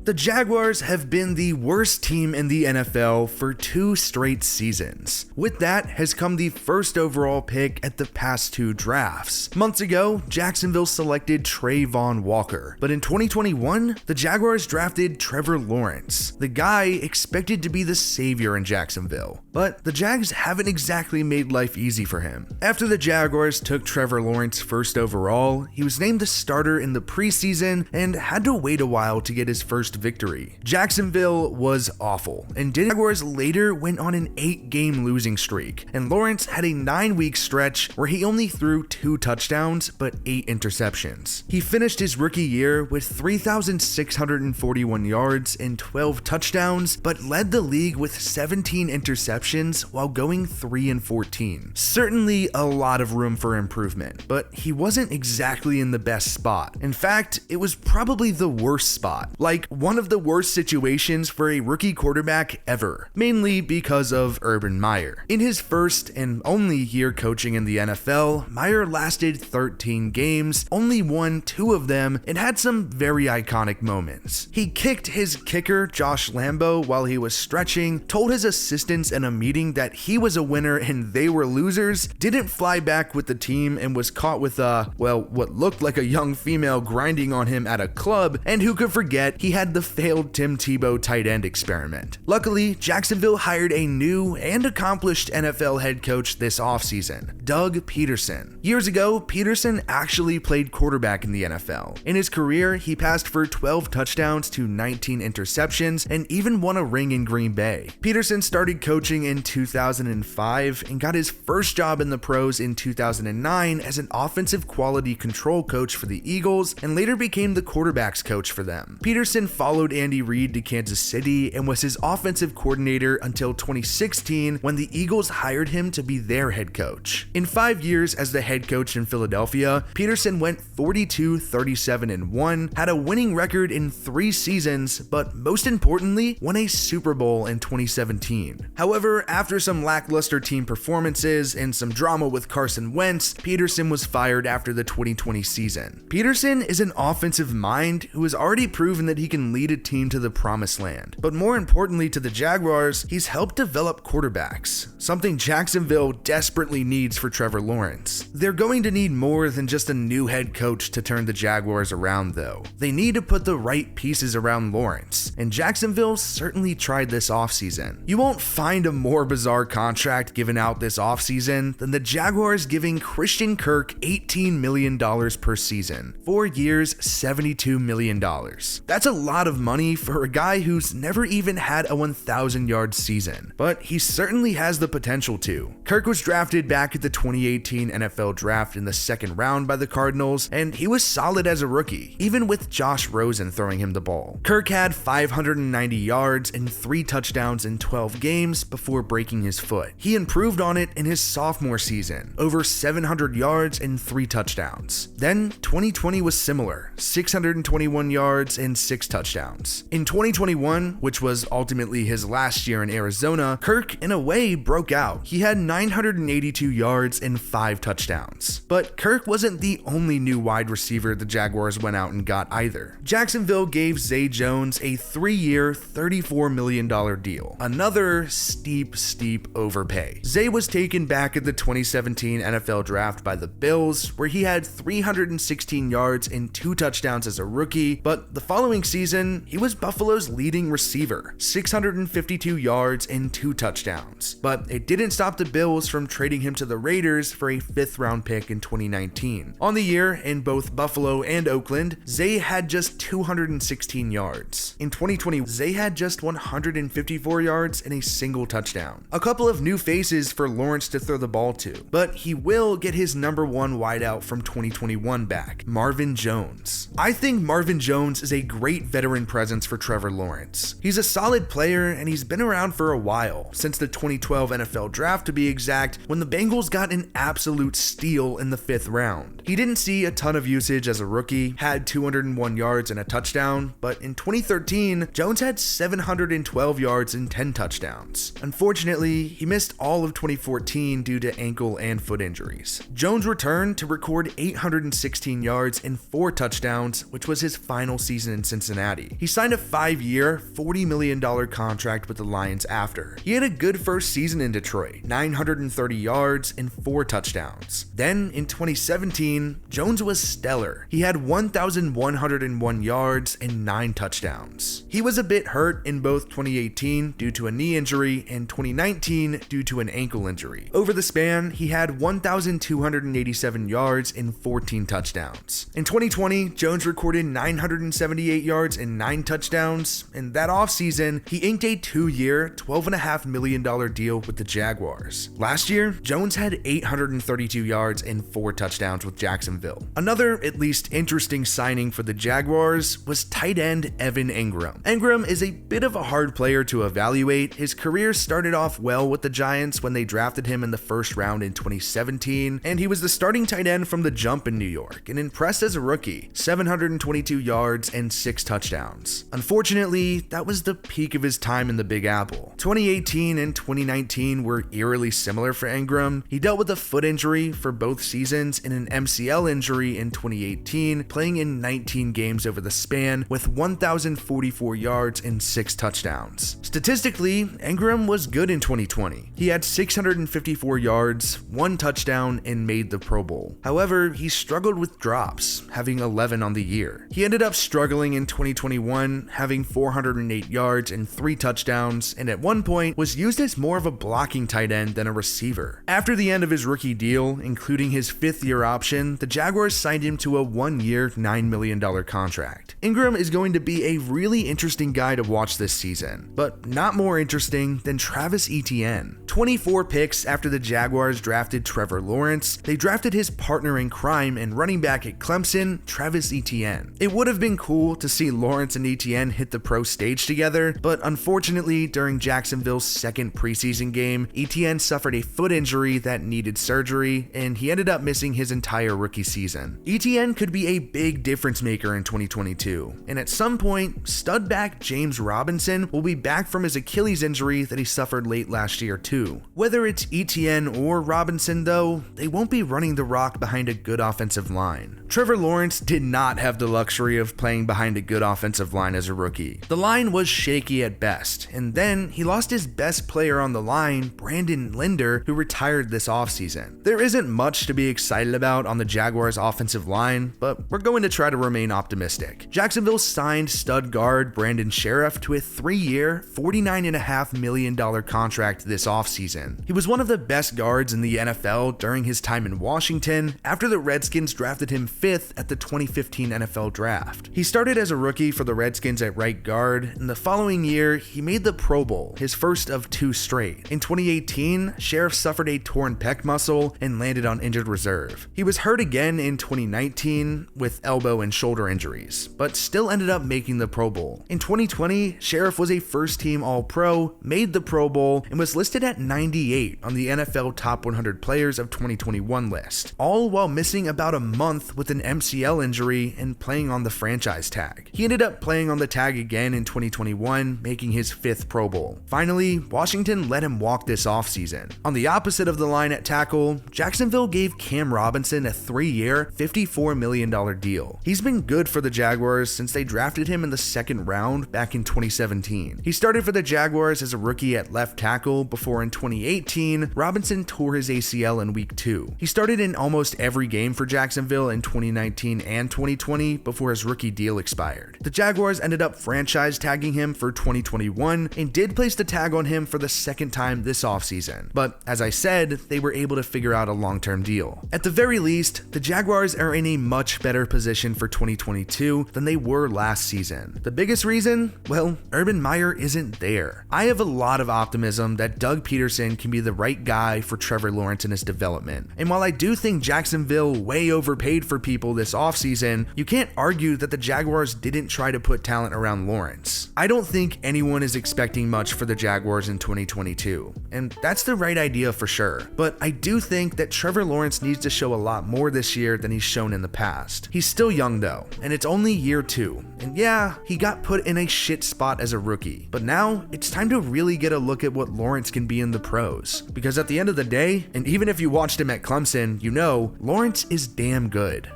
The Jaguars have been the worst team in the NFL for 2 straight seasons. With that has come the first overall pick at the past 2 drafts. Months ago, Jacksonville selected Trayvon Walker, but in 2021, the Jaguars drafted Trevor Lawrence, the guy expected to be the savior in Jacksonville. But the Jags haven't exactly made life easy for him. After the Jaguars took Trevor Lawrence first overall, he was named the starter in the preseason and had to wait a while to get his first victory. Jacksonville was awful, and the Jaguars later went on an 8-game losing streak, and Lawrence had a 9-week stretch where he only threw 2 touchdowns but 8 interceptions. He finished his rookie year with 3,641 yards and 12 touchdowns, but led the league with 17 interceptions while going 3-14. Certainly a lot of room for improvement, but he wasn't exactly in the best spot. In fact, it was probably the worst spot, like one of the worst situations for a rookie quarterback ever, mainly because of Urban Meyer. In his first and only year coaching in the NFL, Meyer lasted 13 games, only won 2 of them, and had some very iconic moments. He kicked his kicker, Josh Lambo, while he was stretching, told his assistants in a meeting that he was a winner and they were losers, didn't fly back with the team, and was caught with what looked like a young female grinding on him at a club, and who could forget he had the failed Tim Tebow tight end experiment. Luckily, Jacksonville hired a new and accomplished NFL head coach this offseason, Doug Pederson. Years ago, Pederson actually played quarterback in the NFL. In his career, he passed for 12 touchdowns to 19 interceptions and even won a ring in Green Bay. Pederson started coaching in 2005 and got his first job in the pros in 2009 as an offensive quality control coach for the Eagles, and later became the quarterbacks coach for them. Pederson followed Andy Reid to Kansas City and was his offensive coordinator until 2016 when the Eagles hired him to be their head coach. In 5 years as the head coach in Philadelphia, Pederson went 42-37-1, had a winning record in 3 seasons, but most importantly, won a Super Bowl in 2017. However, after some lackluster team performances and some drama with Carson Wentz, Pederson was fired after the 2020 season. Pederson is an offensive mind who has already proven that he can lead a team to the promised land. But more importantly to the Jaguars, he's helped develop quarterbacks, something Jacksonville desperately needs for Trevor Lawrence. They're going to need more than just a new head coach to turn the Jaguars around, though. They need to put the right pieces around Lawrence, and Jacksonville certainly tried this offseason. You won't find a more bizarre contract given out this offseason than the Jaguars giving Christian Kirk $18 million per season. 4 years, $72 million. That's a lot of money for a guy who's never even had a 1,000-yard season, but he certainly has the potential to. Kirk was drafted back at the 2018 NFL Draft in the 2nd round by the Cardinals, and he was solid as a rookie, even with Josh Rosen throwing him the ball. Kirk had 590 yards and 3 touchdowns in 12 games before breaking his foot. He improved on it in his sophomore season, over 700 yards and 3 touchdowns. Then 2020 was similar, 621 yards and 6 touchdowns. In 2021, which was ultimately his last year in Arizona, Kirk in a way broke out. He had 982 yards and 5 touchdowns. But Kirk wasn't the only new wide receiver the Jaguars went out and got either. Jacksonville gave Zay Jones a 3-year, $34 million deal. Another steep overpay. Zay was taken back at the 2017 NFL Draft by the Bills, where he had 316 yards and 2 touchdowns as a rookie, but the following season, he was Buffalo's leading receiver, 652 yards and 2 touchdowns. But it didn't stop the Bills from trading him to the Raiders for a 5th-round pick in 2019. On the year, in both Buffalo and Oakland, Zay had just 216 yards. In 2020, Zay had just 154 yards and a single touchdown. A couple of new faces for Lawrence to throw the ball to, but he will get his number 1 wideout from 2021 back, Marvin Jones. I think Marvin Jones is a great veteran presence for Trevor Lawrence. He's a solid player and he's been around for a while, since the 2012 NFL Draft to be exact, when the Bengals got an absolute steal in the 5th round. He didn't see a ton of usage as a rookie, had 201 yards and a touchdown, but in 2013, Jones had 712 yards and 10 touchdowns. Unfortunately, he missed all of 2014 due to ankle and foot injuries. Jones returned to record 816 yards and 4 touchdowns, which was his final season in Cincinnati. Cincinnati. He signed a 5-year, $40 million contract with the Lions after. He had a good first season in Detroit, 930 yards and 4 touchdowns. Then, in 2017, Jones was stellar. He had 1,101 yards and 9 touchdowns. He was a bit hurt in both 2018 due to a knee injury and 2019 due to an ankle injury. Over the span, he had 1,287 yards and 14 touchdowns. In 2020, Jones recorded 978 yards and 9 touchdowns. In that offseason, he inked a 2-year, $12.5 million deal with the Jaguars. Last year, Jones had 832 yards and 4 touchdowns with Jacksonville. Another, at least interesting signing for the Jaguars was tight end Evan Engram. Engram is a bit of a hard player to evaluate. His career started off well with the Giants when they drafted him in the first round in 2017, and he was the starting tight end from the jump in New York and impressed as a rookie, 722 yards and 6 touchdowns. Unfortunately, that was the peak of his time in the Big Apple. 2018 and 2019 were eerily similar for Engram. He dealt with a foot injury for both seasons and an MCL injury in 2018, playing in 19 games over the span with 1,044 yards and 6 touchdowns. Statistically, Engram was good in 2020. He had 654 yards, 1 touchdown, and made the Pro Bowl. However, he struggled with drops, having 11 on the year. He ended up struggling in 2021, having 408 yards and 3 touchdowns, and at one point was used as more of a blocking tight end than a receiver. After the end of his rookie deal, including his 5th-year option, the Jaguars signed him to a 1-year, $9 million contract. Engram is going to be a really interesting guy to watch this season, but not more interesting than Travis Etienne. 24 picks after the Jaguars drafted Trevor Lawrence, they drafted his partner in crime and running back at Clemson, Travis Etienne. It would have been cool to see Lawrence and Etienne hit the pro stage together, but unfortunately, during Jacksonville's second preseason game, Etienne suffered a foot injury that needed surgery, and he ended up missing his entire rookie season. Etienne could be a big difference maker in 2022, and at some point, stud back James Robinson will be back from his Achilles injury that he suffered late last year too. Whether it's Etienne or Robinson though, they won't be running the rock behind a good offensive line. Trevor Lawrence did not have the luxury of playing behind a good offensive line as a rookie. The line was shaky at best, and then he lost his best player on the line, Brandon Linder, who retired this offseason. There isn't much to be excited about on the Jaguars' offensive line, but we're going to try to remain optimistic. Jacksonville signed stud guard Brandon Sheriff to a 3-year, $49.5 million contract this offseason. He was one of the best guards in the NFL during his time in Washington after the Redskins drafted him 5th at the 2015 NFL Draft. He started as a rookie for the Redskins at right guard, and the following year, he made the Pro Bowl, his first of 2 straight. In 2018, Sheriff suffered a torn pec muscle and landed on injured reserve. He was hurt again in 2019 with elbow and shoulder injuries, but still ended up making the Pro Bowl. In 2020, Sheriff was a first-team All-Pro, made the Pro Bowl, and was listed at 98 on the NFL Top 100 Players of 2021 list, all while missing about a month with an MCL injury and playing on the franchise tag. He ended up playing on the tag again in 2021, making his 5th Pro Bowl. Finally, Washington let him walk this offseason. On the opposite of the line at tackle, Jacksonville gave Cam Robinson a 3-year, $54 million deal. He's been good for the Jaguars since they drafted him in the 2nd round back in 2017. He started for the Jaguars as a rookie at left tackle before in 2018, Robinson tore his ACL in week 2. He started in almost every game for Jacksonville in 2019 and 2020 before his rookie deal expired. The Jaguars ended up franchise tagging him for 2021 and did place the tag on him for the 2nd time this offseason, but as I said, they were able to figure out a long-term deal. At the very least, the Jaguars are in a much better position for 2022 than they were last season. The biggest reason? Well, Urban Meyer isn't there. I have a lot of optimism that Doug Pederson can be the right guy for Trevor Lawrence in his development, and while I do think Jacksonville way overpaid for people this offseason, you can't argue that the Jaguars didn't try to put talent around Lawrence. I don't think anyone is expecting much for the Jaguars in 2022, and that's the right idea for sure, but I do think that Trevor Lawrence needs to show a lot more this year than he's shown in the past. He's still young though, and it's only year 2, and yeah, he got put in a shit spot as a rookie, but now it's time to really get a look at what Lawrence can be in the pros, because at the end of the day, and even if you watched him at Clemson, you know, Lawrence is damn good.